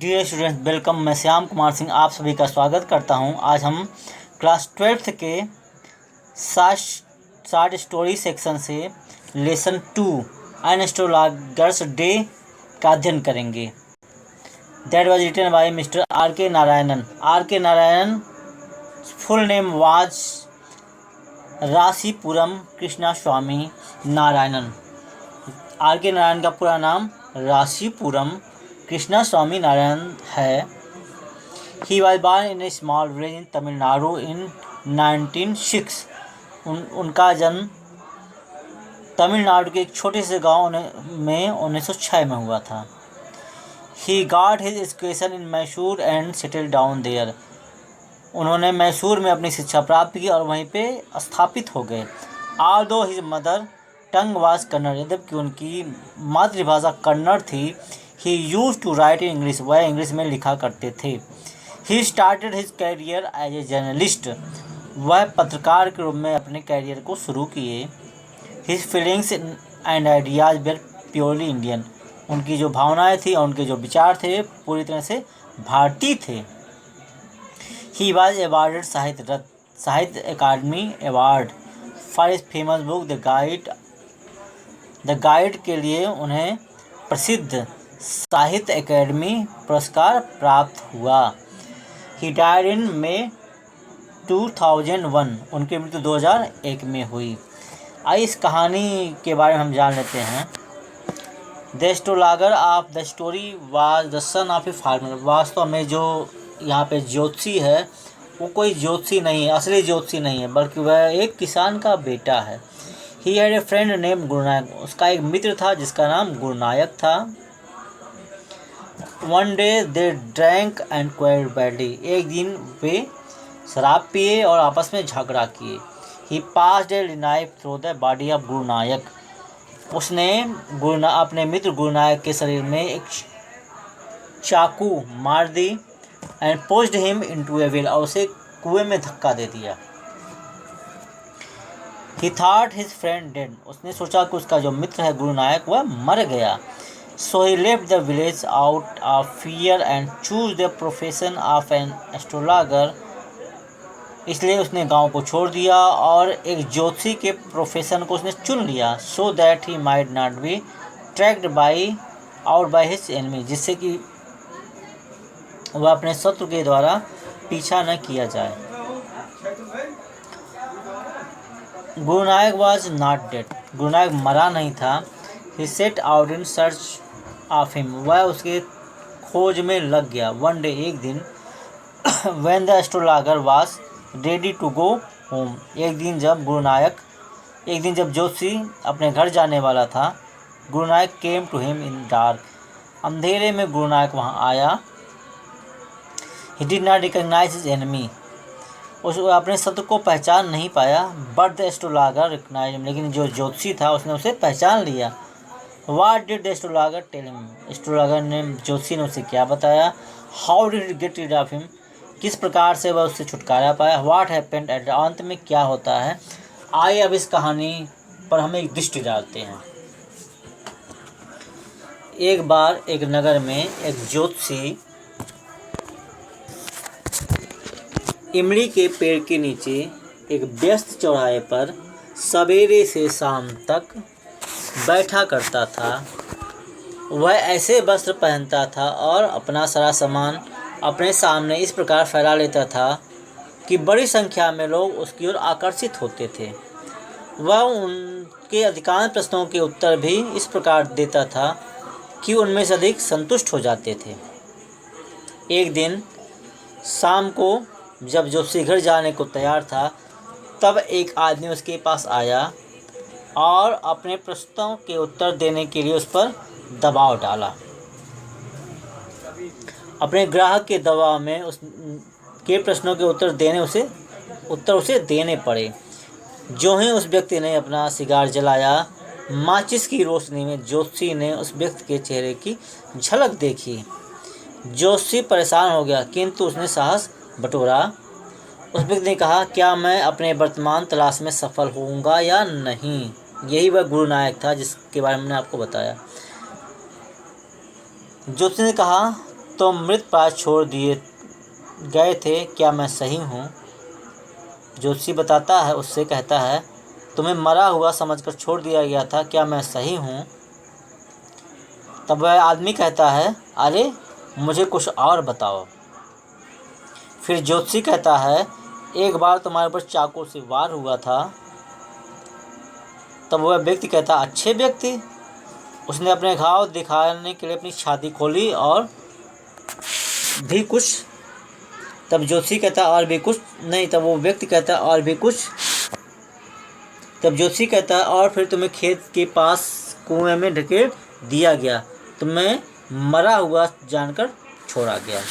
Dear students, welcome. मैं श्याम कुमार सिंह आप सभी का स्वागत करता हूं। आज हम क्लास 12th के शार्ट स्टोरी सेक्शन से लेसन 2 एन एस्ट्रोलॉगर्स डे का अध्ययन करेंगे। That was written by mister R K Narayanan. R K Narayanan full name was Rasipuram Krishna Swami Narayanan. R K Narayan का पूरा नाम रासीपुरम कृष्णा स्वामी नारायण है। He was born in a small village in Tamil Nadu in 1906। उनका जन्म तमिलनाडु के एक छोटे से गांव में 1906 में हुआ था। He got his education in Mysore and settle down there. उन्होंने मैसूर में अपनी शिक्षा प्राप्त की और वहीं पे स्थापित हो गए। Although his mother tongue was Kannada, जबकि उनकी मातृभाषा कन्नड़ थी। He use to write in English, वह इंग्लिश में लिखा करते थे। He started his career as a journalist, वह पत्रकार के रूप में अपने कैरियर को शुरू किए। His feelings and ideas were purely Indian, उनकी जो भावनाएं थी और उनके जो विचार थे पूरी तरह से भारतीय थे। ही was awarded Sahitya Akademi award for his famous book the Guide के लिए उन्हें प्रसिद्ध साहित्य अकादमी पुरस्कार प्राप्त हुआ। ही डाइड इन May 2001, उनकी मृत्यु 2001 में हुई। आइए इस कहानी के बारे में हम जान लेते हैं। The astrologer of the story was the son of a farmer. वास्तव में जो यहाँ पे ज्योतिषी है वो कोई ज्योतिषी नहीं है, असली ज्योतिषी नहीं है, बल्कि वह एक किसान का बेटा है। He had a friend name Gurunayak, उसका एक मित्र था जिसका नाम गुरुनायक था। One day they drank and quarrelled badly, एक दिन वे शराब पिए और आपस में झगड़ा किए। He passed a knife through the body of Gurunayak, उसने अपने मित्र गुरुनायक के शरीर में एक चाकू मार दी। And pushed him into a well, और उसे कुएं में धक्का दे दिया। He thought his friend dead, उसने सोचा कि उसका जो मित्र है गुरुनायक वह मर गया। So he left the village out of fear and chose the profession of an astrologer. इसलिए उसने गांव को छोड़ दिया और एक ज्योतिषी के प्रोफेशन को उसने चुन लिया। So that he might not be tracked out by his enemy, जिससे कि वह अपने शत्रु के द्वारा पीछा न किया जाए। गुरुनायक was not dead, गुरुनायक मरा नहीं था। He set out in search of him, वह उसके खोज में लग गया। One day, एक दिन when the astrologer was ready to go home, एक दिन जब ज्योतिषी अपने घर जाने वाला था, गुरुनायक came to him in dark, अंधेरे में गुरुनायक वहाँ आया। He did not recognize his enemy, उस अपने शत्रु को पहचान नहीं पाया। But the astrologer recognized him, लेकिन जो ज्योतिषी था उसने उसे पहचान लिया। What did the astrologer tell him? एस्ट्रोलॉगर ने ज्योतिषी ने उसे क्या बताया? How did he get rid of him? किस प्रकार से वह उससे छुटकारा पाया? What happened at the अंत में क्या होता है? आइए अब इस कहानी पर हम एक दृष्टि डालते हैं। एक बार एक नगर में एक ज्योतिषी इमली के पेड़ के नीचे एक व्यस्त चौराहे पर सवेरे से शाम तक बैठा करता था। वह ऐसे वस्त्र पहनता था और अपना सारा सामान अपने सामने इस प्रकार फैला लेता था कि बड़ी संख्या में लोग उसकी ओर आकर्षित होते थे। वह उनके अधिकांश प्रश्नों के उत्तर भी इस प्रकार देता था कि उनमें से अधिक संतुष्ट हो जाते थे। एक दिन शाम को जब ज्योतिषी घर जाने को तैयार था, तब एक आदमी उसके पास आया और अपने प्रश्नों के उत्तर देने के लिए उस पर दबाव डाला। अपने ग्राहक के दबाव में उसके प्रश्नों के उत्तर उसे देने पड़े। जो ही उस व्यक्ति ने अपना सिगार जलाया, माचिस की रोशनी में ज्योतिषी ने उस व्यक्ति के चेहरे की झलक देखी। ज्योतिषी परेशान हो गया, किंतु उसने साहस बटोरा। उस व्यक्ति ने कहा, क्या मैं अपने वर्तमान तलाश में सफल होऊंगा या नहीं? यही वह गुरुनायक था जिसके बारे में मैंने आपको बताया। ज्योतिषी ने कहा, तुम मृत प्राय छोड़ दिए गए थे, क्या मैं सही हूँ? ज्योतिषी बताता है, उससे कहता है, तुम्हें मरा हुआ समझकर छोड़ दिया गया था, क्या मैं सही हूँ? तब वह आदमी कहता है, अरे मुझे कुछ और बताओ। फिर ज्योतिषी कहता है, एक बार तुम्हारे ऊपर चाकू से वार हुआ था। तब वह व्यक्ति कहता, अच्छे व्यक्ति? उसने अपने घाव दिखाने के लिए अपनी छाती खोली और भी कुछ? तब ज्योतिषी कहता, और भी कुछ? नहीं। तब वो व्यक्ति कहता, और भी कुछ? तब ज्योतिषी कहता, और फिर तुम्हें खेत के पास कुएं में ढकेल दिया गया, तुम्हें मरा हुआ जानकर छोड़ा गया।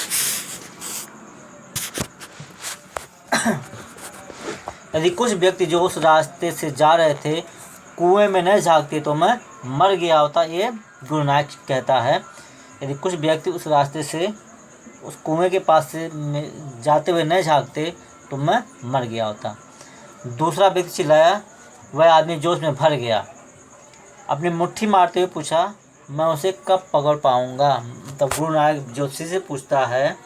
यदि कुछ व्यक्ति जो उस रास्ते से जा रहे थे कुएं में न झांकते तो मैं मर गया होता, ये गुरु नानक कहता है। यदि कुछ व्यक्ति उस रास्ते से उस कुएं के पास से जाते हुए न झांकते तो मैं मर गया होता। दूसरा व्यक्ति चिल्लाया, वह आदमी जोश में भर गया, अपनी मुट्ठी मारते हुए पूछा, मैं उसे कब पकड़ पाऊंगा? तब गुरु नानक ज्योतिषी से पूछता है,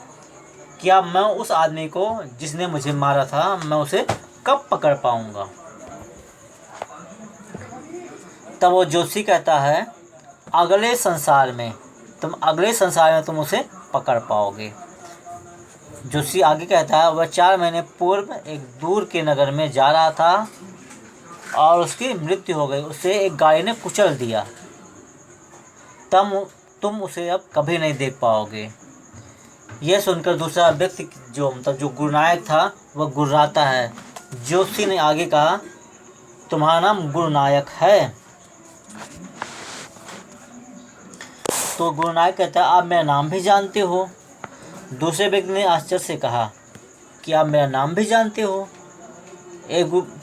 क्या मैं उस आदमी को जिसने मुझे मारा था, मैं उसे कब पकड़ पाऊंगा? तब वो ज्योतिषी कहता है, अगले संसार में तुम उसे पकड़ पाओगे। ज्योतिषी आगे कहता है, वह 4 महीने पूर्व एक दूर के नगर में जा रहा था और उसकी मृत्यु हो गई, उसे एक गाड़ी ने कुचल दिया। तुम उसे अब कभी नहीं देख पाओगे। यह सुनकर दूसरा व्यक्ति जो गुरु नानक था वह गुर्राता है। ज्योतिषी ने आगे कहा, तुम्हारा नाम गुरु नानक है? तो गुरु नानक कहता है, आप मेरा नाम भी जानते हो? दूसरे व्यक्ति ने आश्चर्य से कहा कि आप मेरा नाम भी जानते हो?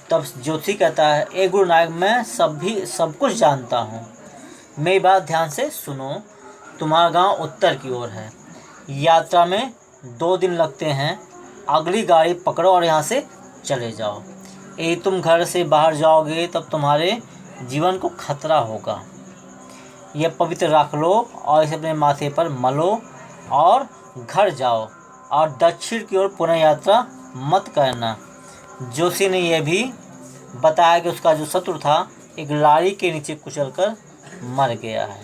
तब ज्योतिषी कहता है, ए गुरु नानक, मैं सब कुछ जानता हूँ। मेरी बात ध्यान से सुनो। तुम्हारा गांव उत्तर की ओर है, यात्रा में 2 दिन लगते हैं। अगली गाड़ी पकड़ो और यहाँ से चले जाओ। यदि तुम घर से बाहर जाओगे तब तुम्हारे जीवन को खतरा होगा। यह पवित्र रख लो और इसे अपने माथे पर मलो और घर जाओ और दक्षिण की ओर पुनः यात्रा मत करना। जोशी ने यह भी बताया कि उसका जो शत्रु था एक लारी के नीचे कुचलकर मर गया है।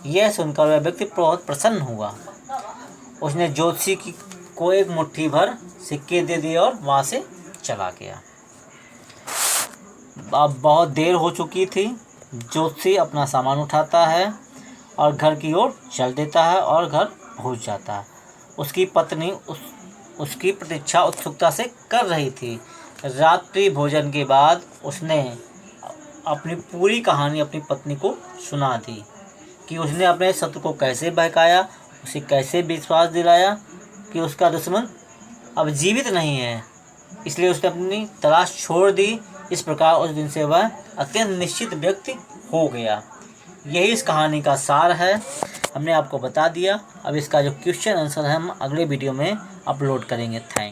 यह सुनकर वह व्यक्ति बहुत प्रसन्न हुआ। उसने ज्योतिषी को एक मुट्ठी भर सिक्के दे दिए और वहाँ से चला गया। अब बहुत देर हो चुकी थी। ज्योतिषी अपना सामान उठाता है और घर की ओर चल देता है और घर पहुँच जाता है। उसकी पत्नी उसकी प्रतीक्षा उत्सुकता से कर रही थी। रात्रि भोजन के बाद उसने अपनी पूरी कहानी अपनी पत्नी को सुना दी कि उसने अपने शत्रु को कैसे बहकाया, उसे कैसे विश्वास दिलाया कि उसका दुश्मन अब जीवित नहीं है, इसलिए उसने अपनी तलाश छोड़ दी। इस प्रकार उस दिन से वह अत्यंत निश्चित व्यक्ति हो गया। यही इस कहानी का सार है। हमने आपको बता दिया। अब इसका जो क्वेश्चन आंसर है हम अगले वीडियो में अपलोड करेंगे। थैंक